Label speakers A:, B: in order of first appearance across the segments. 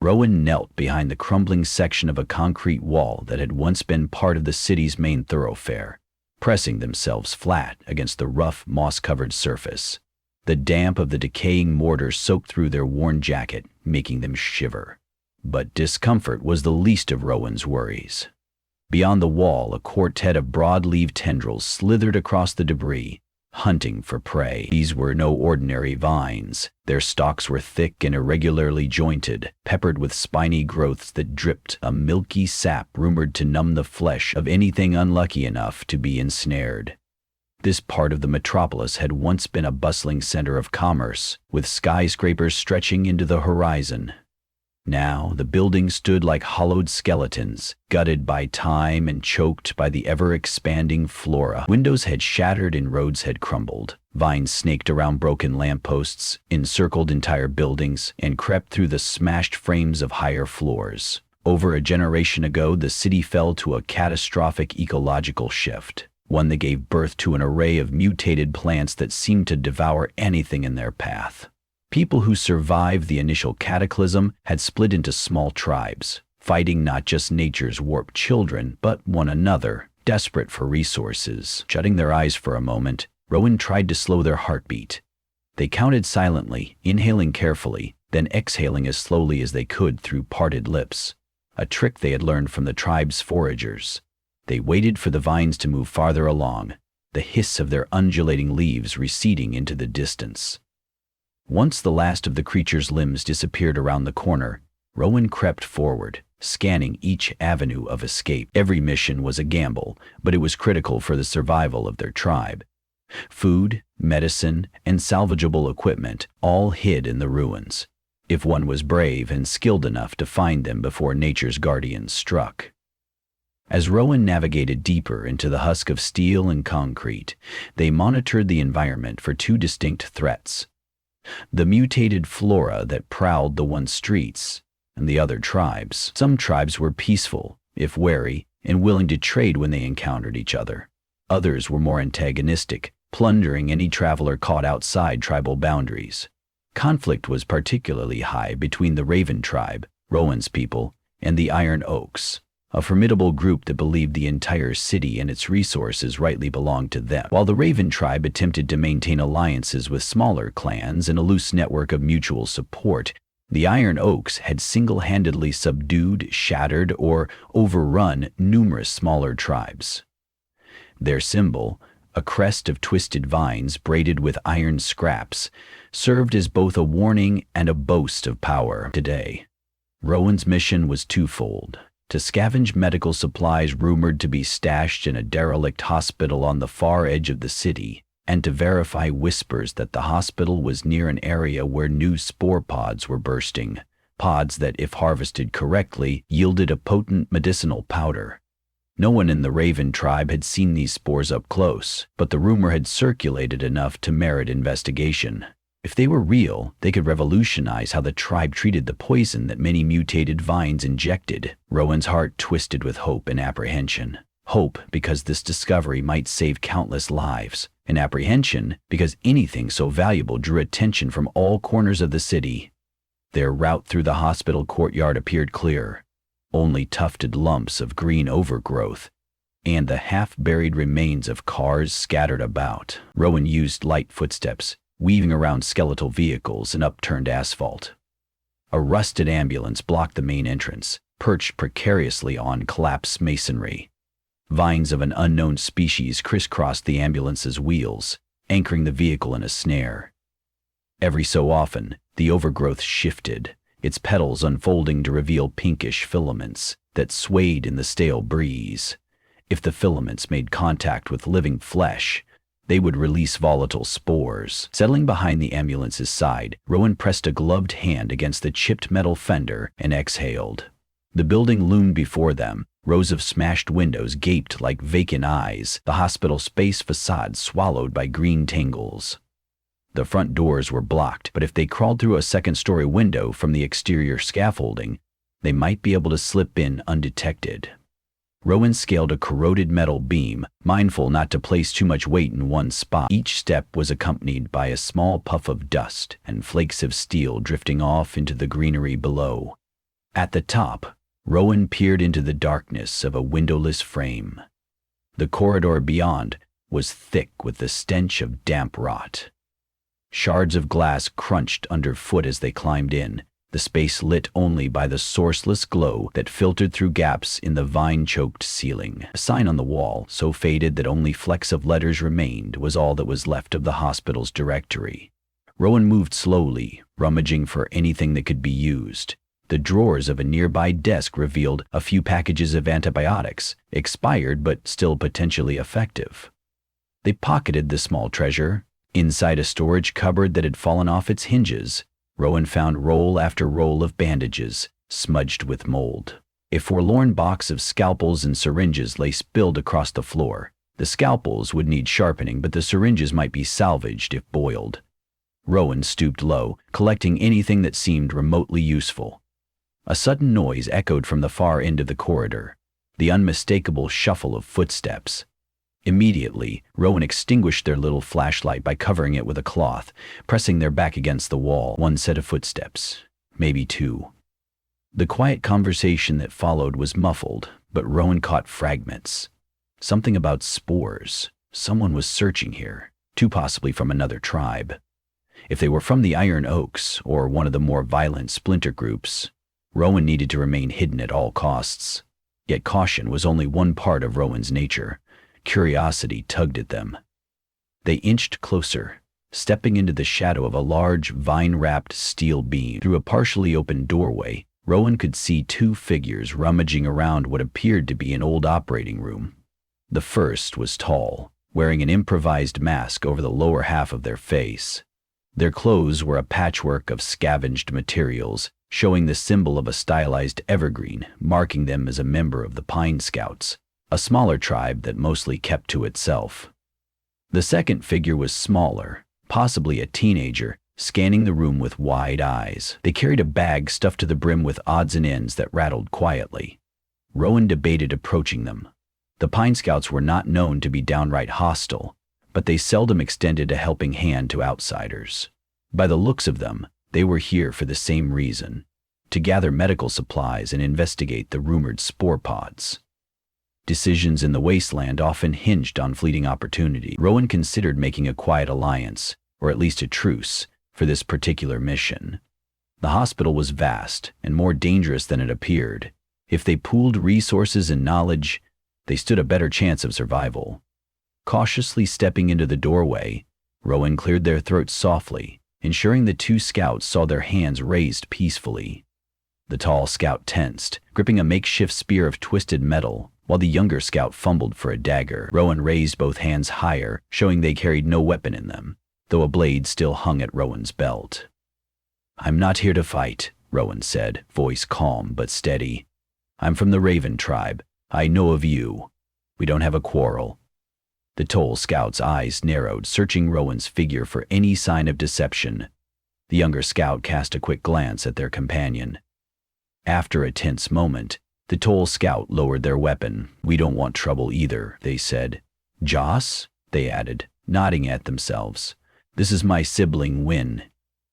A: Rowan knelt behind the crumbling section of a concrete wall that had once been part of the city's main thoroughfare, pressing themselves flat against the rough, moss-covered surface. The damp of the decaying mortar soaked through their worn jacket, making them shiver. But discomfort was the least of Rowan's worries. Beyond the wall, a quartet of broad-leaved tendrils slithered across the debris, hunting for prey. These were no ordinary vines. Their stalks were thick and irregularly jointed, peppered with spiny growths that dripped a milky sap rumored to numb the flesh of anything unlucky enough to be ensnared. This part of the metropolis had once been a bustling center of commerce, with skyscrapers stretching into the horizon. Now the buildings stood like hollowed skeletons, gutted by time and choked by the ever-expanding flora. Windows had shattered and roads had crumbled. Vines snaked around broken lampposts, encircled entire buildings, and crept through the smashed frames of higher floors. Over a generation ago, the city fell to a catastrophic ecological shift, one that gave birth to an array of mutated plants that seemed to devour anything in their path. People who survived the initial cataclysm had split into small tribes, fighting not just nature's warped children, but one another, desperate for resources. Shutting their eyes for a moment, Rowan tried to slow their heartbeat. They counted silently, inhaling carefully, then exhaling as slowly as they could through parted lips, a trick they had learned from the tribe's foragers. They waited for the vines to move farther along, the hiss of their undulating leaves receding into the distance. Once the last of the creature's limbs disappeared around the corner, Rowan crept forward, scanning each avenue of escape. Every mission was a gamble, but it was critical for the survival of their tribe. Food, medicine, and salvageable equipment all hid in the ruins, if one was brave and skilled enough to find them before nature's guardians struck. As Rowan navigated deeper into the husk of steel and concrete, they monitored the environment for two distinct threats: the mutated flora that prowled the one streets, and the other tribes. Some tribes were peaceful, if wary, and willing to trade when they encountered each other. Others were more antagonistic, plundering any traveler caught outside tribal boundaries. Conflict was particularly high between the Raven tribe, Rowan's people, and the Iron Oaks, a formidable group that believed the entire city and its resources rightly belonged to them. While the Raven tribe attempted to maintain alliances with smaller clans and a loose network of mutual support, the Iron Oaks had single-handedly subdued, shattered, or overrun numerous smaller tribes. Their symbol, a crest of twisted vines braided with iron scraps, served as both a warning and a boast of power. Today, Rowan's mission was twofold: to scavenge medical supplies rumored to be stashed in a derelict hospital on the far edge of the city, and to verify whispers that the hospital was near an area where new spore pods were bursting, pods that, if harvested correctly, yielded a potent medicinal powder. No one in the Raven tribe had seen these spores up close, but the rumor had circulated enough to merit investigation. If they were real, they could revolutionize how the tribe treated the poison that many mutated vines injected. Rowan's heart twisted with hope and apprehension. Hope because this discovery might save countless lives, and apprehension because anything so valuable drew attention from all corners of the city. Their route through the hospital courtyard appeared clear. Only tufted lumps of green overgrowth, and the half-buried remains of cars scattered about. Rowan used light footsteps, weaving around skeletal vehicles and upturned asphalt. A rusted ambulance blocked the main entrance, perched precariously on collapsed masonry. Vines of an unknown species crisscrossed the ambulance's wheels, anchoring the vehicle in a snare. Every so often, the overgrowth shifted, its petals unfolding to reveal pinkish filaments that swayed in the stale breeze. If the filaments made contact with living flesh, they would release volatile spores. Settling behind the ambulance's side, Rowan pressed a gloved hand against the chipped metal fender and exhaled. The building loomed before them. Rows of smashed windows gaped like vacant eyes, the hospital space facade swallowed by green tangles. The front doors were blocked, but if they crawled through a second-story window from the exterior scaffolding, they might be able to slip in undetected. Rowan scaled a corroded metal beam, mindful not to place too much weight in one spot. Each step was accompanied by a small puff of dust and flakes of steel drifting off into the greenery below. At the top, Rowan peered into the darkness of a windowless frame. The corridor beyond was thick with the stench of damp rot. Shards of glass crunched underfoot as they climbed in, the space lit only by the sourceless glow that filtered through gaps in the vine-choked ceiling. A sign on the wall, so faded that only flecks of letters remained, was all that was left of the hospital's directory. Rowan moved slowly, rummaging for anything that could be used. The drawers of a nearby desk revealed a few packages of antibiotics, expired but still potentially effective. They pocketed the small treasure. Inside a storage cupboard that had fallen off its hinges, Rowan found roll after roll of bandages, smudged with mold. A forlorn box of scalpels and syringes lay spilled across the floor. The scalpels would need sharpening, but the syringes might be salvaged if boiled. Rowan stooped low, collecting anything that seemed remotely useful. A sudden noise echoed from the far end of the corridor, the unmistakable shuffle of footsteps. Immediately, Rowan extinguished their little flashlight by covering it with a cloth, pressing their back against the wall. One set of footsteps, maybe two. The quiet conversation that followed was muffled, but Rowan caught fragments. Something about spores. Someone was searching here, too possibly from another tribe. If they were from the Iron Oaks, or one of the more violent splinter groups, Rowan needed to remain hidden at all costs. Yet caution was only one part of Rowan's nature. Curiosity tugged at them. They inched closer, stepping into the shadow of a large, vine-wrapped steel beam. Through a partially open doorway, Rowan could see two figures rummaging around what appeared to be an old operating room. The first was tall, wearing an improvised mask over the lower half of their face. Their clothes were a patchwork of scavenged materials, showing the symbol of a stylized evergreen, marking them as a member of the Pine Scouts, a smaller tribe that mostly kept to itself. The second figure was smaller, possibly a teenager, scanning the room with wide eyes. They carried a bag stuffed to the brim with odds and ends that rattled quietly. Rowan debated approaching them. The Pine Scouts were not known to be downright hostile, but they seldom extended a helping hand to outsiders. By the looks of them, they were here for the same reason, to gather medical supplies and investigate the rumored spore pods. Decisions in the wasteland often hinged on fleeting opportunity. Rowan considered making a quiet alliance, or at least a truce, for this particular mission. The hospital was vast and more dangerous than it appeared. If they pooled resources and knowledge, they stood a better chance of survival. Cautiously stepping into the doorway, Rowan cleared their throats softly, ensuring the two scouts saw their hands raised peacefully. The tall scout tensed, gripping a makeshift spear of twisted metal, while the younger scout fumbled for a dagger. Rowan raised both hands higher, showing they carried no weapon in them, though a blade still hung at Rowan's belt. "I'm not here to fight," Rowan said, voice calm but steady. "I'm from the Raven tribe. I know of you. We don't have a quarrel." The tall scout's eyes narrowed, searching Rowan's figure for any sign of deception. The younger scout cast a quick glance at their companion. After a tense moment, the tall scout lowered their weapon. "We don't want trouble either," they said. "Joss?" they added, nodding at themselves. "This is my sibling, Wynn."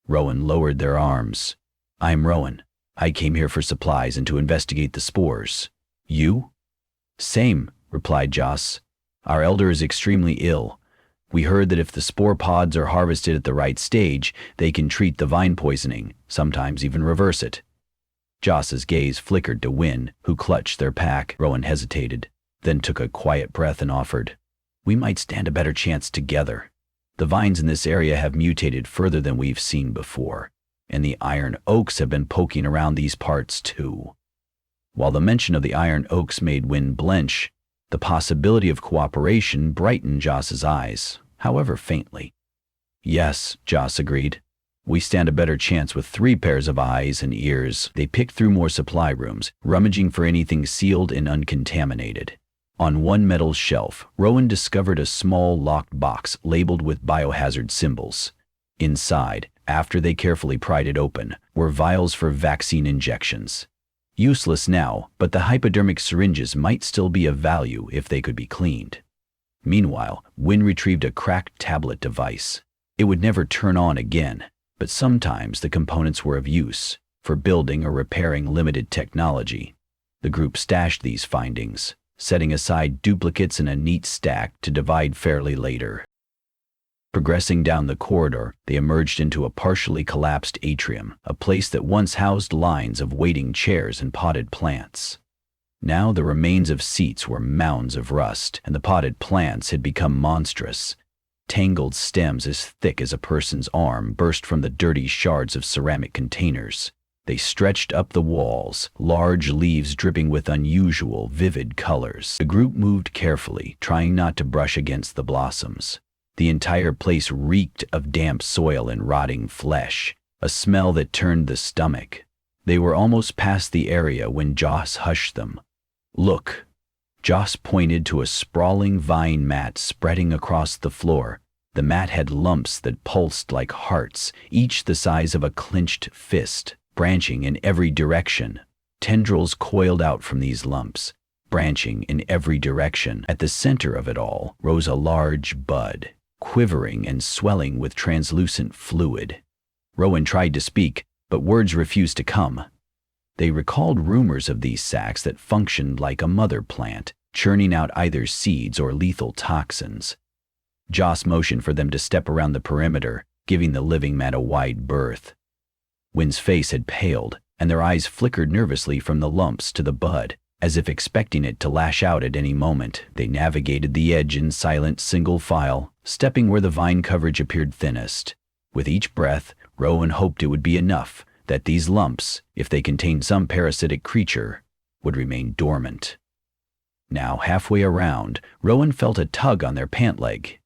A: Rowan lowered their arms. "I'm Rowan. I came here for supplies and to investigate the spores. You?" "Same," replied Joss. "Our elder is extremely ill. We heard that if the spore pods are harvested at the right stage, they can treat the vine poisoning, sometimes even reverse it." Joss's gaze flickered to Wynn, who clutched their pack. Rowan hesitated, then took a quiet breath and offered, "We might stand a better chance together. The vines in this area have mutated further than we've seen before, and the Iron Oaks have been poking around these parts too." While the mention of the Iron Oaks made Wynn blench, the possibility of cooperation brightened Joss's eyes, however faintly. "Yes," Joss agreed. "We stand a better chance with 3 pairs of eyes and ears." They picked through more supply rooms, rummaging for anything sealed and uncontaminated. On one metal shelf, Rowan discovered a small locked box labeled with biohazard symbols. Inside, after they carefully pried it open, were vials for vaccine injections. Useless now, but the hypodermic syringes might still be of value if they could be cleaned. Meanwhile, Wynn retrieved a cracked tablet device. It would never turn on again, but sometimes the components were of use. for building or repairing limited technology. The group stashed these findings, setting aside duplicates in a neat stack to divide fairly later. Progressing down the corridor, they emerged into a partially collapsed atrium, a place that once housed lines of waiting chairs and potted plants. Now the remains of seats were mounds of rust, and the potted plants had become monstrous. Tangled stems as thick as a person's arm burst from the dirty shards of ceramic containers. They stretched up the walls, large leaves dripping with unusual, vivid colors. The group moved carefully, trying not to brush against the blossoms. The entire place reeked of damp soil and rotting flesh, a smell that turned the stomach. They were almost past the area when Joss hushed them. "Look." Joss pointed to a sprawling vine mat spreading across the floor. The mat had lumps that pulsed like hearts, each the size of a clenched fist, branching in every direction. Tendrils coiled out from these lumps, branching in every direction. At the center of it all rose a large bud, quivering and swelling with translucent fluid. Rowan tried to speak, but words refused to come. They recalled rumors of these sacs that functioned like a mother plant, churning out either seeds or lethal toxins. Joss motioned for them to step around the perimeter, giving the living mat a wide berth. Wynn's face had paled, and their eyes flickered nervously from the lumps to the bud, as if expecting it to lash out at any moment. They navigated the edge in silent single file, stepping where the vine coverage appeared thinnest. With each breath, Rowan hoped it would be enough, that these lumps, if they contained some parasitic creature, would remain dormant. Now, halfway around, Rowan felt a tug on their pant leg.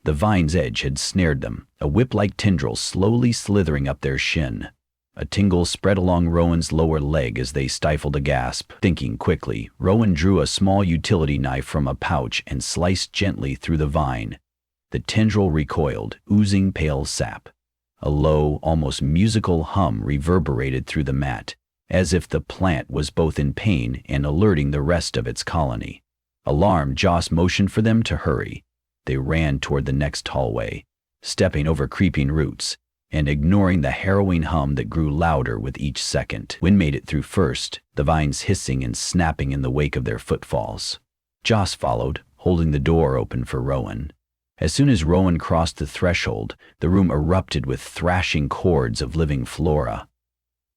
A: The vine's edge had snared them, a whip-like tendril slowly slithering up their shin. A tingle spread along Rowan's lower leg as they stifled a gasp. Thinking quickly, Rowan drew a small utility knife from a pouch and sliced gently through the vine. The tendril recoiled, oozing pale sap. A low, almost musical hum reverberated through the mat, as if the plant was both in pain and alerting the rest of its colony. Alarmed, Joss motioned for them to hurry. They ran toward the next hallway, stepping over creeping roots and ignoring the harrowing hum that grew louder with each second. Wynn made it through first, the vines hissing and snapping in the wake of their footfalls. Joss followed, holding the door open for Rowan. As soon as Rowan crossed the threshold, the room erupted with thrashing chords of living flora.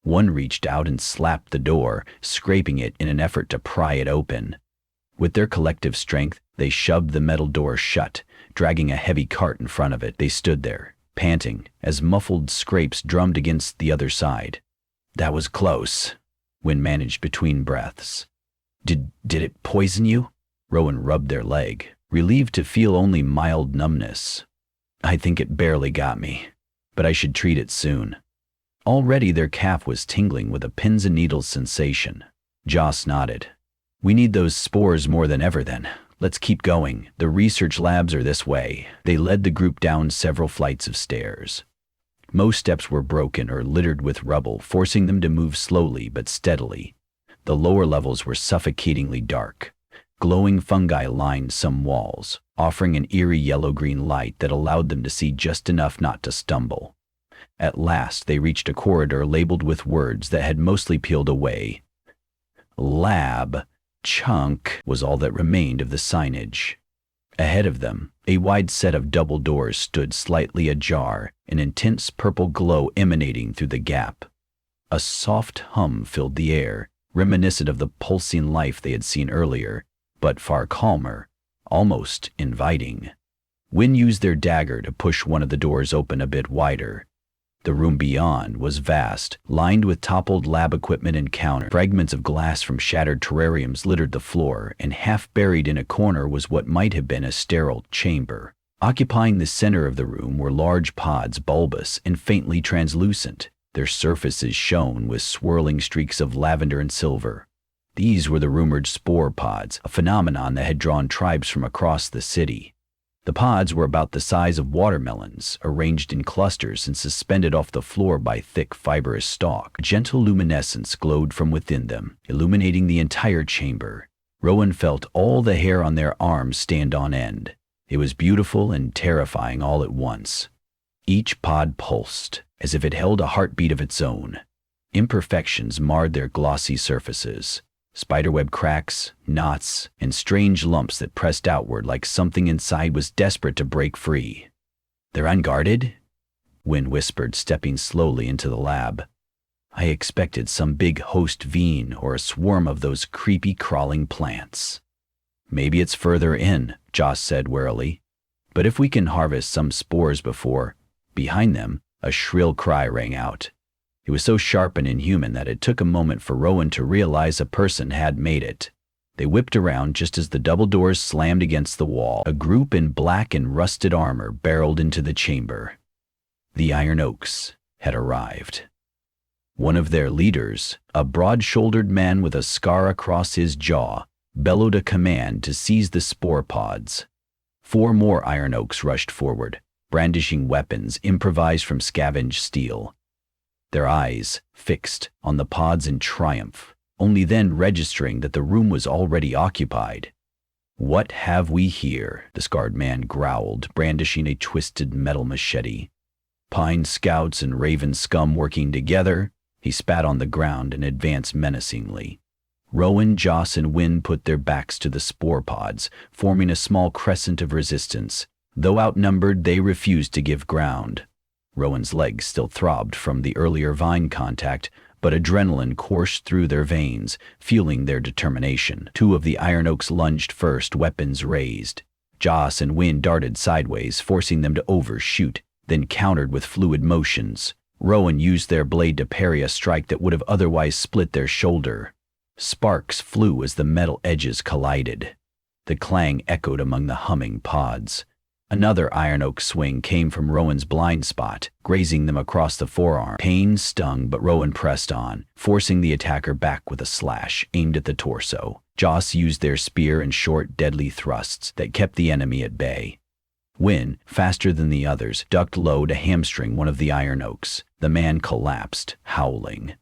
A: One reached out and slapped the door, scraping it in an effort to pry it open. With their collective strength, they shoved the metal door shut, dragging a heavy cart in front of it. They stood there, panting, as muffled scrapes drummed against the other side. "That was close," Wynn managed between breaths. Did it poison you?" Rowan rubbed their leg, relieved to feel only mild numbness. "I think it barely got me, but I should treat it soon." Already their calf was tingling with a pins and needles sensation. Joss nodded. "We need those spores more than ever then. Let's keep going. The research labs are this way." They led the group down several flights of stairs. Most steps were broken or littered with rubble, forcing them to move slowly but steadily. The lower levels were suffocatingly dark. Glowing fungi lined some walls, offering an eerie yellow-green light that allowed them to see just enough not to stumble. At last they reached a corridor labeled with words that had mostly peeled away. "Lab Chunk" was all that remained of the signage. Ahead of them, a wide set of double doors stood slightly ajar, an intense purple glow emanating through the gap. A soft hum filled the air, reminiscent of the pulsing life they had seen earlier, but far calmer, almost inviting. Wynn used their dagger to push one of the doors open a bit wider. The room beyond was vast, lined with toppled lab equipment and counters. Fragments of glass from shattered terrariums littered the floor, and half buried in a corner was what might have been a sterile chamber. Occupying the center of the room were large pods, bulbous and faintly translucent. Their surfaces shone with swirling streaks of lavender and silver. These were the rumored spore pods, a phenomenon that had drawn tribes from across the city. The pods were about the size of watermelons, arranged in clusters and suspended off the floor by thick fibrous stalk. A gentle luminescence glowed from within them, illuminating the entire chamber. Rowan felt all the hair on their arms stand on end. It was beautiful and terrifying all at once. Each pod pulsed, as if it held a heartbeat of its own. Imperfections marred their glossy surfaces. Spiderweb cracks, knots, and strange lumps that pressed outward like something inside was desperate to break free. "They're unguarded?" Wynne whispered, stepping slowly into the lab. "I expected some big host vine or a swarm of those creepy crawling plants." "Maybe it's further in," Joss said warily. "But if we can harvest some spores before—" Behind them, a shrill cry rang out. It was so sharp and inhuman that it took a moment for Rowan to realize a person had made it. They whipped around just as the double doors slammed against the wall. A group in black and rusted armor barreled into the chamber. The Iron Oaks had arrived. One of their leaders, a broad-shouldered man with a scar across his jaw, bellowed a command to seize the spore pods. 4 more Iron Oaks rushed forward, brandishing weapons improvised from scavenged steel. Their eyes fixed on the pods in triumph, only then registering that the room was already occupied. "What have we here?" the scarred man growled, brandishing a twisted metal machete. "Pine scouts and Raven scum working together?" He spat on the ground and advanced menacingly. Rowan, Joss, and Wynne put their backs to the spore pods, forming a small crescent of resistance. Though outnumbered, they refused to give ground. Rowan's legs still throbbed from the earlier vine contact, but adrenaline coursed through their veins, fueling their determination. 2 of the Iron Oaks lunged first, weapons raised. Joss and Wynne darted sideways, forcing them to overshoot, then countered with fluid motions. Rowan used their blade to parry a strike that would have otherwise split their shoulder. Sparks flew as the metal edges collided. The clang echoed among the humming pods. Another Iron Oak swing came from Rowan's blind spot, grazing them across the forearm. Pain stung, but Rowan pressed on, forcing the attacker back with a slash aimed at the torso. Joss used their spear and short, deadly thrusts that kept the enemy at bay. Wynne, faster than the others, ducked low to hamstring one of the Iron Oaks. The man collapsed, howling.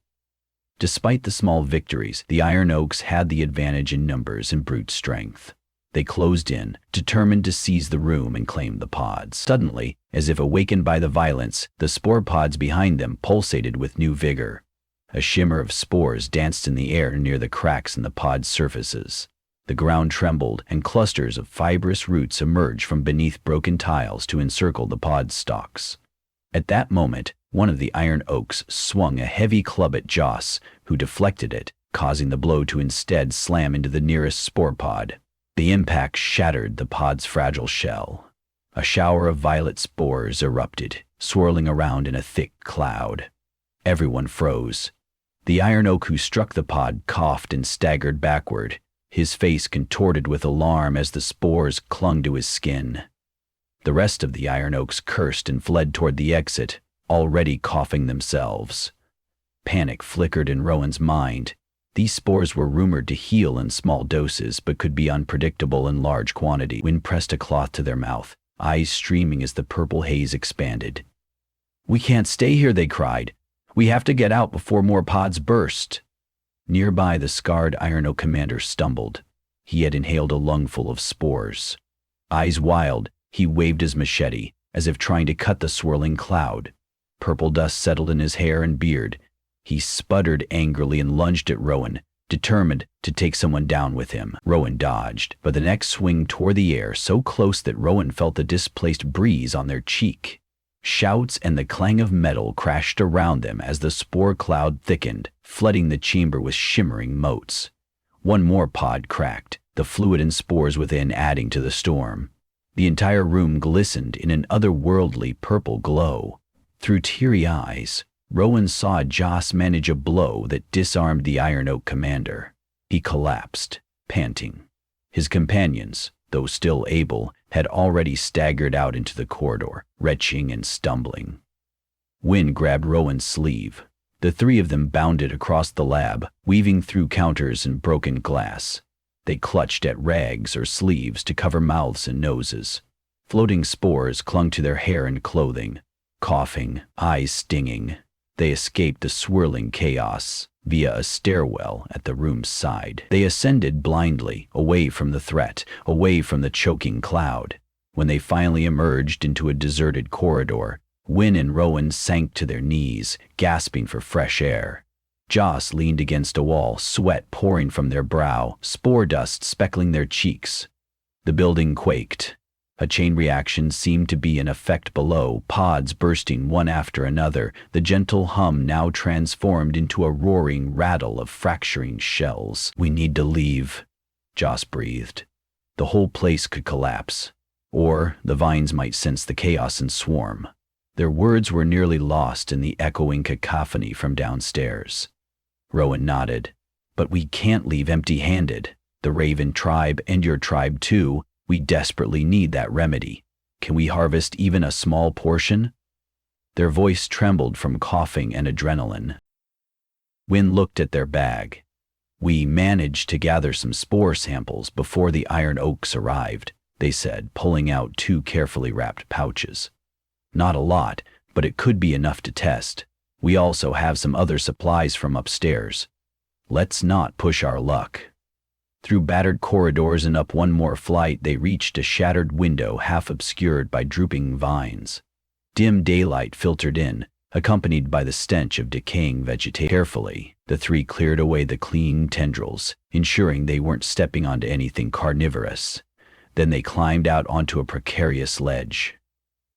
A: Despite the small victories, the Iron Oaks had the advantage in numbers and brute strength. They closed in, determined to seize the room and claim the pods. Suddenly, as if awakened by the violence, the spore pods behind them pulsated with new vigor. A shimmer of spores danced in the air near the cracks in the pod's surfaces. The ground trembled, and clusters of fibrous roots emerged from beneath broken tiles to encircle the pod's stalks. At that moment, one of the Iron Oaks swung a heavy club at Joss, who deflected it, causing the blow to instead slam into the nearest spore pod. The impact shattered the pod's fragile shell. A shower of violet spores erupted, swirling around in a thick cloud. Everyone froze. The Iron Oak who struck the pod coughed and staggered backward, his face contorted with alarm as the spores clung to his skin. The rest of the Iron Oaks cursed and fled toward the exit, already coughing themselves. Panic flickered in Rowan's mind. These spores were rumored to heal in small doses, but could be unpredictable in large quantity. Wynne pressed a cloth to their mouth, eyes streaming as the purple haze expanded. "We can't stay here," they cried. "We have to get out before more pods burst." Nearby, the scarred Iron Oak commander stumbled. He had inhaled a lungful of spores. Eyes wild, he waved his machete, as if trying to cut the swirling cloud. Purple dust settled in his hair and beard. He sputtered angrily and lunged at Rowan, determined to take someone down with him. Rowan dodged, but the next swing tore the air so close that Rowan felt the displaced breeze on their cheek. Shouts and the clang of metal crashed around them as the spore cloud thickened, flooding the chamber with shimmering motes. One more pod cracked, the fluid and spores within adding to the storm. The entire room glistened in an otherworldly purple glow. Through teary eyes, Rowan saw Joss manage a blow that disarmed the Iron Oak commander. He collapsed, panting. His companions, though still able, had already staggered out into the corridor, retching and stumbling. Wynne grabbed Rowan's sleeve. The 3 of them bounded across the lab, weaving through counters and broken glass. They clutched at rags or sleeves to cover mouths and noses. Floating spores clung to their hair and clothing. Coughing, eyes stinging, they escaped the swirling chaos via a stairwell at the room's side. They ascended blindly, away from the threat, away from the choking cloud. When they finally emerged into a deserted corridor, Wynne and Rowan sank to their knees, gasping for fresh air. Joss leaned against a wall, sweat pouring from their brow, spore dust speckling their cheeks. The building quaked. A chain reaction seemed to be in effect below, pods bursting one after another, the gentle hum now transformed into a roaring rattle of fracturing shells. "We need to leave," Joss breathed. The whole place could collapse. Or the vines might sense the chaos and swarm. Their words were nearly lost in the echoing cacophony from downstairs. Rowan nodded. "But we can't leave empty-handed. The Raven tribe, and your tribe too, we desperately need that remedy. Can we harvest even a small portion?" Their voice trembled from coughing and adrenaline. Wynn looked at their bag. "We managed to gather some spore samples before the iron oaks arrived," they said, pulling out 2 carefully wrapped pouches. "Not a lot, but it could be enough to test. We also have some other supplies from upstairs. Let's not push our luck." Through battered corridors and up one more flight, they reached a shattered window half obscured by drooping vines. Dim daylight filtered in, accompanied by the stench of decaying vegetation. Carefully, the 3 cleared away the clinging tendrils, ensuring they weren't stepping onto anything carnivorous. Then they climbed out onto a precarious ledge.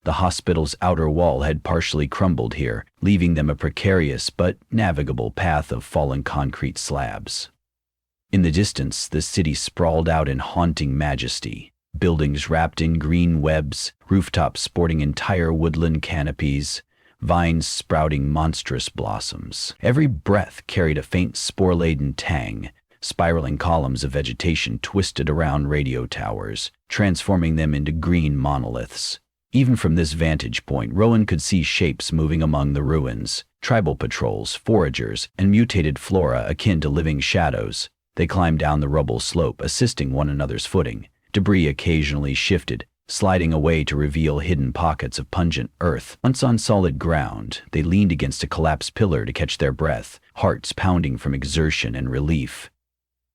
A: The hospital's outer wall had partially crumbled here, leaving them a precarious but navigable path of fallen concrete slabs. In the distance, the city sprawled out in haunting majesty. Buildings wrapped in green webs, rooftops sporting entire woodland canopies, vines sprouting monstrous blossoms. Every breath carried a faint spore-laden tang. Spiraling columns of vegetation twisted around radio towers, transforming them into green monoliths. Even from this vantage point, Rowan could see shapes moving among the ruins, tribal patrols, foragers, and mutated flora akin to living shadows. They climbed down the rubble slope, assisting one another's footing. Debris occasionally shifted, sliding away to reveal hidden pockets of pungent earth. Once on solid ground, they leaned against a collapsed pillar to catch their breath, hearts pounding from exertion and relief.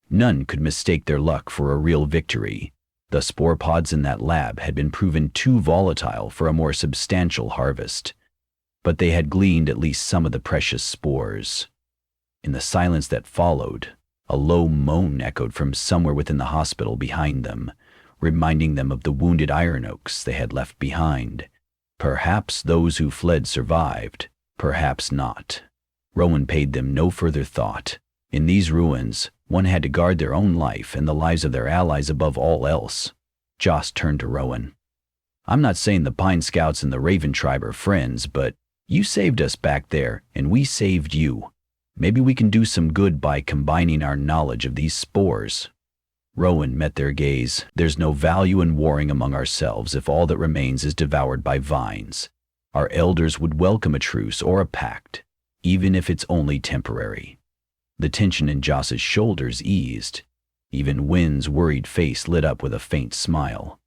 A: None could mistake their luck for a real victory. The spore pods in that lab had been proven too volatile for a more substantial harvest. But they had gleaned at least some of the precious spores. In the silence that followed, a low moan echoed from somewhere within the hospital behind them, reminding them of the wounded iron oaks they had left behind. Perhaps those who fled survived, perhaps not. Rowan paid them no further thought. In these ruins, one had to guard their own life and the lives of their allies above all else. Joss turned to Rowan. "I'm not saying the Pine Scouts and the Raven tribe are friends, but you saved us back there, and we saved you. Maybe we can do some good by combining our knowledge of these spores." Rowan met their gaze. "There's no value in warring among ourselves if all that remains is devoured by vines. Our elders would welcome a truce or a pact, even if it's only temporary." The tension in Joss's shoulders eased. Even Wynn's worried face lit up with a faint smile.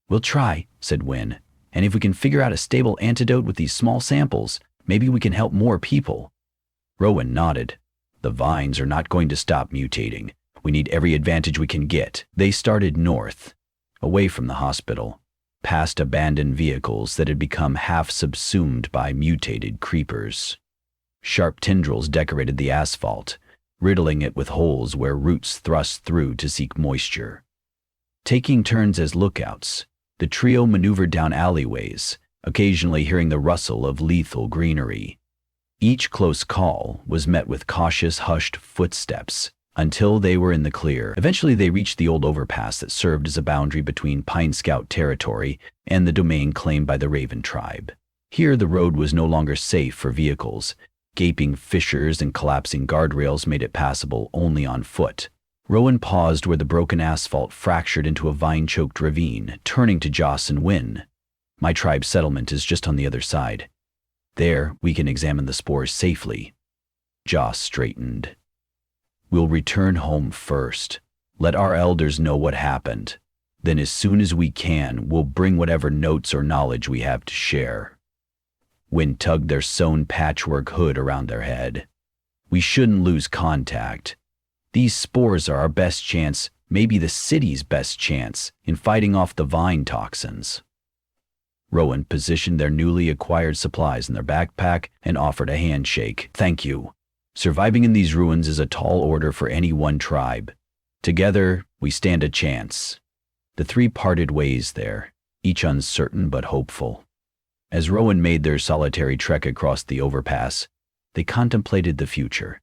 A: "We'll try," said Wynn, "and if we can figure out a stable antidote with these small samples, maybe we can help more people." Rowan nodded. "The vines are not going to stop mutating. We need every advantage we can get." They started north, away from the hospital, past abandoned vehicles that had become half subsumed by mutated creepers. Sharp tendrils decorated the asphalt, riddling it with holes where roots thrust through to seek moisture. Taking turns as lookouts, the trio maneuvered down alleyways, occasionally hearing the rustle of lethal greenery. Each close call was met with cautious, hushed footsteps until they were in the clear. Eventually they reached the old overpass that served as a boundary between Pine Scout territory and the domain claimed by the Raven tribe. Here the road was no longer safe for vehicles. Gaping fissures and collapsing guardrails made it passable only on foot. Rowan paused where the broken asphalt fractured into a vine-choked ravine, turning to Joss and Wynn. "My tribe's settlement is just on the other side. There, we can examine the spores safely." Joss straightened. "We'll return home first. Let our elders know what happened. Then as soon as we can, we'll bring whatever notes or knowledge we have to share." Wynn tugged their sewn patchwork hood around their head. "We shouldn't lose contact. These spores are our best chance, maybe the city's best chance, in fighting off the vine toxins." Rowan positioned their newly acquired supplies in their backpack and offered a handshake. "Thank you." Surviving in these ruins is a tall order for any one tribe. Together, we stand a chance. The three parted ways there, each uncertain but hopeful. As Rowan made their solitary trek across the overpass, they contemplated the future.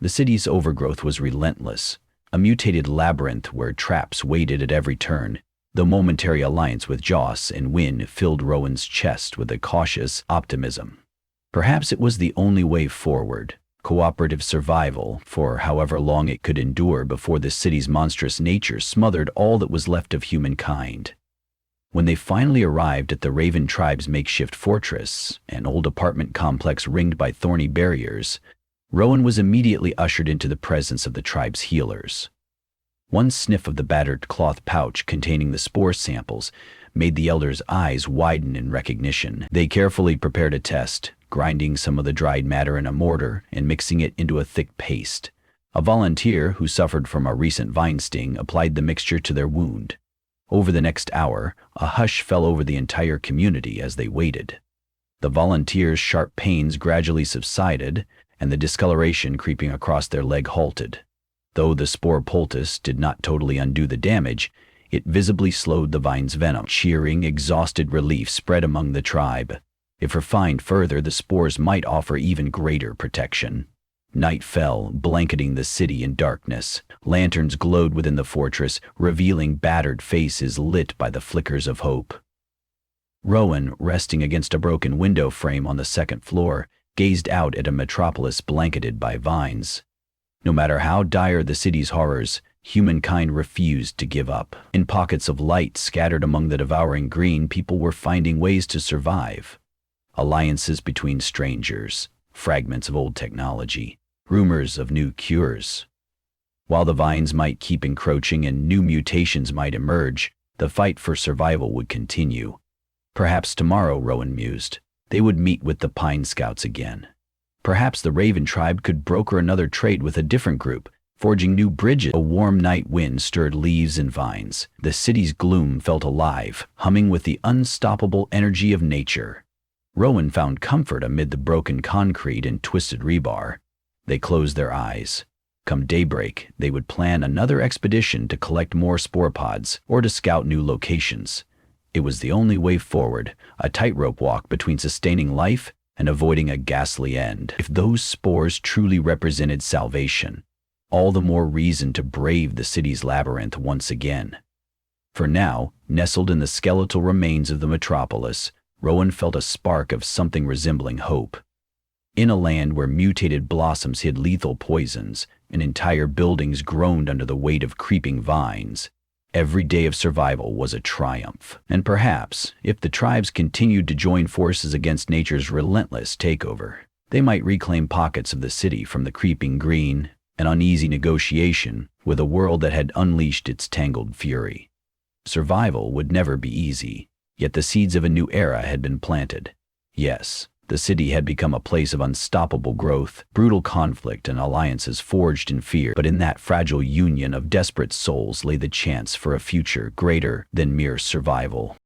A: The city's overgrowth was relentless, a mutated labyrinth where traps waited at every turn. The momentary alliance with Joss and Wynne filled Rowan's chest with a cautious optimism. Perhaps it was the only way forward, cooperative survival for however long it could endure before the city's monstrous nature smothered all that was left of humankind. When they finally arrived at the Raven tribe's makeshift fortress, an old apartment complex ringed by thorny barriers, Rowan was immediately ushered into the presence of the tribe's healers. One sniff of the battered cloth pouch containing the spore samples made the elders' eyes widen in recognition. They carefully prepared a test, grinding some of the dried matter in a mortar and mixing it into a thick paste. A volunteer who suffered from a recent vine sting applied the mixture to their wound. Over the next hour, a hush fell over the entire community as they waited. The volunteers' sharp pains gradually subsided, and the discoloration creeping across their leg halted. Though the spore poultice did not totally undo the damage, it visibly slowed the vine's venom. Cheering, exhausted relief spread among the tribe. If refined further, the spores might offer even greater protection. Night fell, blanketing the city in darkness. Lanterns glowed within the fortress, revealing battered faces lit by the flickers of hope. Rowan, resting against a broken window frame on the second floor, gazed out at a metropolis blanketed by vines. No matter how dire the city's horrors, humankind refused to give up. In pockets of light scattered among the devouring green, people were finding ways to survive. Alliances between strangers, fragments of old technology, rumors of new cures. While the vines might keep encroaching and new mutations might emerge, the fight for survival would continue. Perhaps tomorrow, Rowan mused, they would meet with the Pine Scouts again. Perhaps the Raven tribe could broker another trade with a different group, forging new bridges. A warm night wind stirred leaves and vines. The city's gloom felt alive, humming with the unstoppable energy of nature. Rowan found comfort amid the broken concrete and twisted rebar. They closed their eyes. Come daybreak, they would plan another expedition to collect more spore pods or to scout new locations. It was the only way forward, a tightrope walk between sustaining life and avoiding a ghastly end. If those spores truly represented salvation, all the more reason to brave the city's labyrinth once again. For now, nestled in the skeletal remains of the metropolis, Rowan felt a spark of something resembling hope. In a land where mutated blossoms hid lethal poisons and entire buildings groaned under the weight of creeping vines, every day of survival was a triumph. And perhaps, if the tribes continued to join forces against nature's relentless takeover, they might reclaim pockets of the city from the creeping green, an uneasy negotiation with a world that had unleashed its tangled fury. Survival would never be easy, yet the seeds of a new era had been planted. Yes, the city had become a place of unstoppable growth, brutal conflict, and alliances forged in fear. But in that fragile union of desperate souls lay the chance for a future greater than mere survival.